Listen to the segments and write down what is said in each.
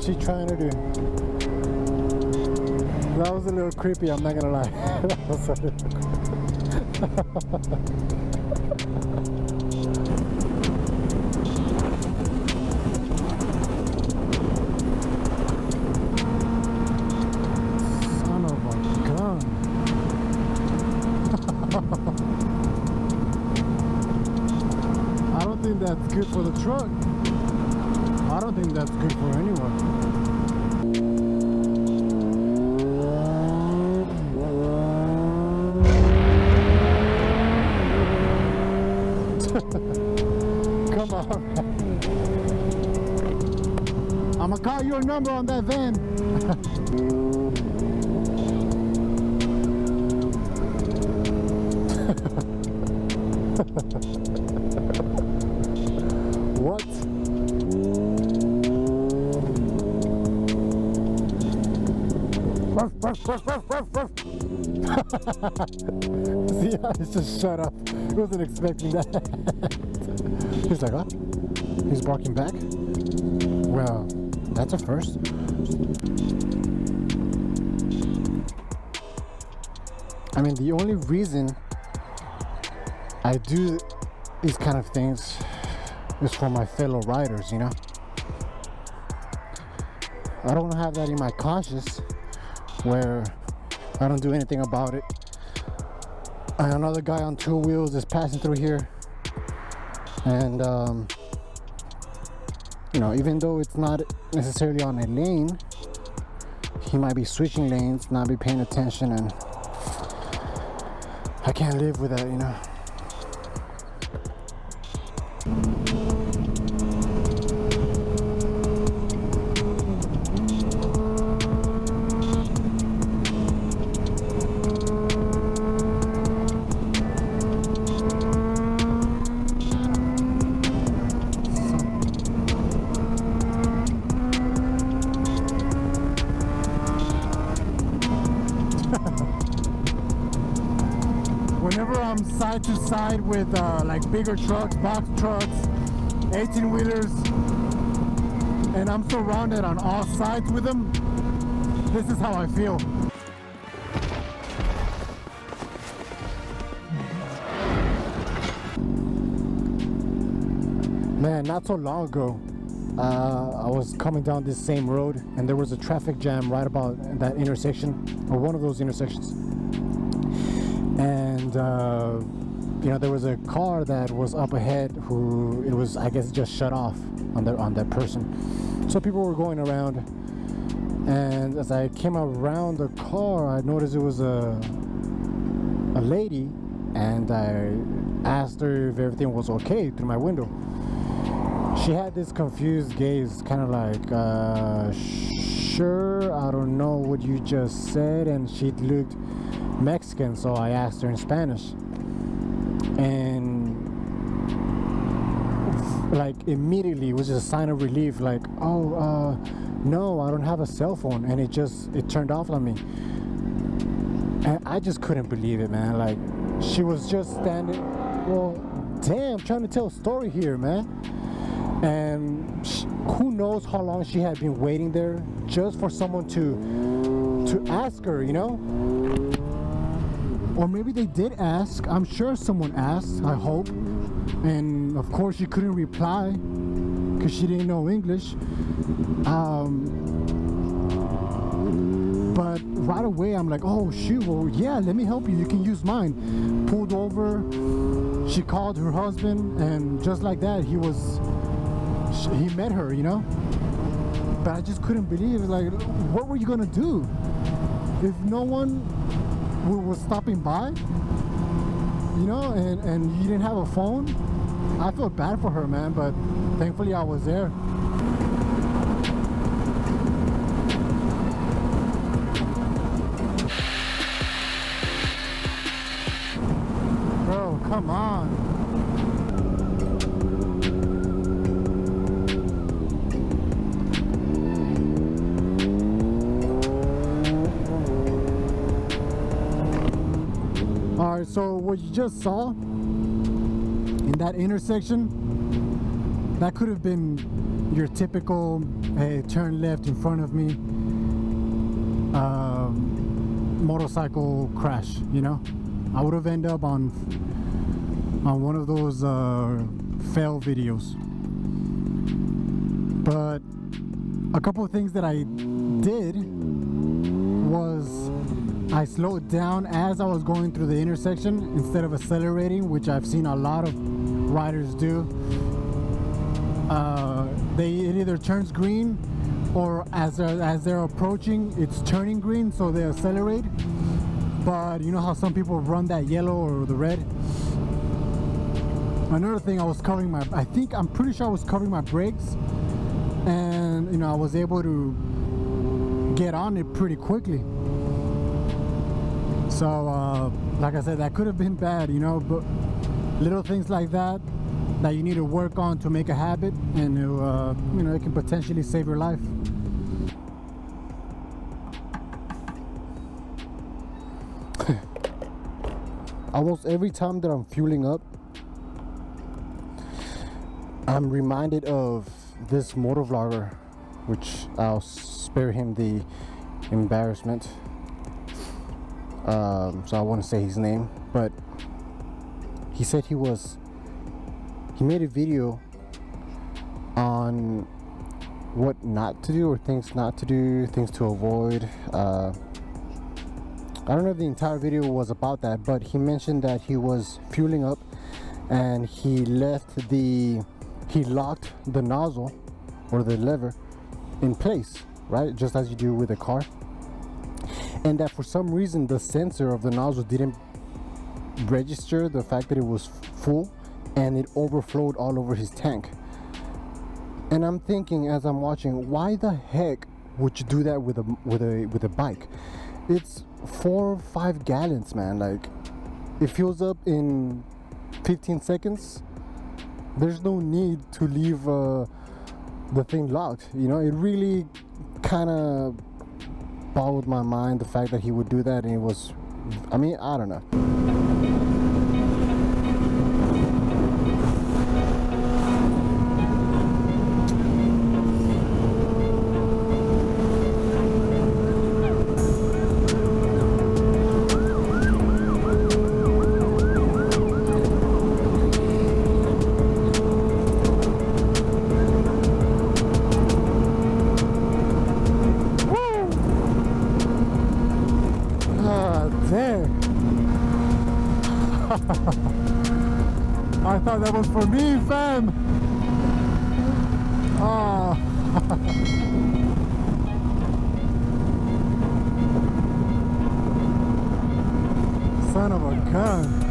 she trying to do? That was a little creepy, I'm not gonna lie. That was a little Son of a gun. I don't think that's good for the truck. I don't think that's good for anyone. Come on. I'm gonna call your number on that van. What? See, he's just shut up. He wasn't expecting that. He's like, huh? He's barking back? Well, that's a first. I mean, the only reason I do these kind of things is for my fellow riders, you know? I don't have that in my conscience where I don't do anything about it. And another guy on two wheels is passing through here, and you know, even though it's not necessarily on a lane, he might be switching lanes, not be paying attention, and I can't live with that, you know. Whenever I'm side to side with like bigger trucks, box trucks, 18-wheelers, and I'm surrounded on all sides with them, this is how I feel. Man, not so long ago, I was coming down this same road and there was a traffic jam right about that intersection, or one of those intersections. And you know, there was a car that was up ahead who it was, I guess, just shut off on that person. So people were going around, and as I came around the car, I noticed it was a lady, and I asked her if everything was okay through my window. She had this confused gaze, kind of like, sure, I don't know what you just said, and she looked Mexican, so I asked her in Spanish, and like immediately it was just a sign of relief, like, oh, no, I don't have a cell phone, and it turned off on me, and I just couldn't believe it, man. Like, she was just standing, well, damn, I'm trying to tell a story here, man. And who knows how long she had been waiting there just for someone to ask her, you know? Or maybe they did ask. I'm sure someone asked, I hope. And of course she couldn't reply because she didn't know English. But right away I'm like, oh shoot, well yeah, let me help you, you can use mine. Pulled over, she called her husband, and just like that he met her, you know? But I just couldn't believe it. Like, what were you gonna do if no one was stopping by, you know, and you didn't have a phone? I felt bad for her, man, but thankfully I was there. Bro, come on. Alright, so what you just saw in that intersection, that could have been your typical, hey, turn left in front of me, motorcycle crash, you know. I would have ended up on one of those fail videos. But a couple of things that I did was I slowed down as I was going through the intersection instead of accelerating, which I've seen a lot of riders do. It either turns green, or as they're approaching, it's turning green, so they accelerate. But you know how some people run that yellow or the red? Another thing, I'm pretty sure I was covering my brakes, and you know, I was able to get on it pretty quickly. So like I said, that could have been bad, you know, but little things like that you need to work on to make a habit, and you know, it can potentially save your life. Almost every time that I'm fueling up, I'm reminded of this motovlogger, which I'll spare him the embarrassment. So I won't say his name, but he said he made a video on what not to do, or things not to do, things to avoid. I don't know if the entire video was about that, but he mentioned that he was fueling up and he locked the nozzle or the lever in place, right? Just as you do with a car. And that for some reason the sensor of the nozzle didn't register the fact that it was full, and it overflowed all over his tank. And I'm thinking, as I'm watching, why the heck would you do that with a bike? It's 4 or 5 gallons, man. Like, it fills up in 15 seconds. There's no need to leave the thing locked, you know. It really kind of boggled my mind, the fact that he would do that. And it was, I mean, I don't know. I thought that was for me, fam. Oh. Son of a gun.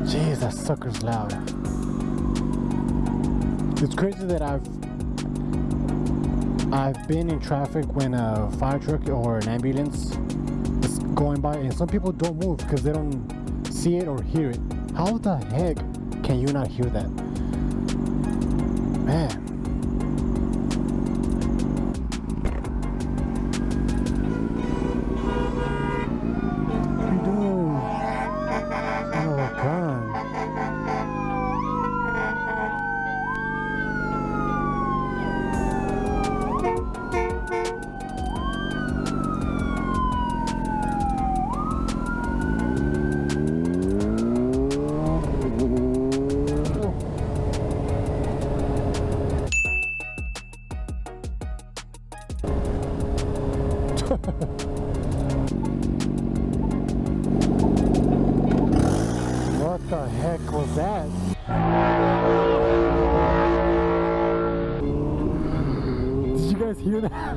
Jeez, that sucker's loud. It's crazy that I've been in traffic when a fire truck or an ambulance is going by, and some people don't move because they don't see it or hear it. How the heck can you not hear that? Man. What the heck was that? Did you guys hear that?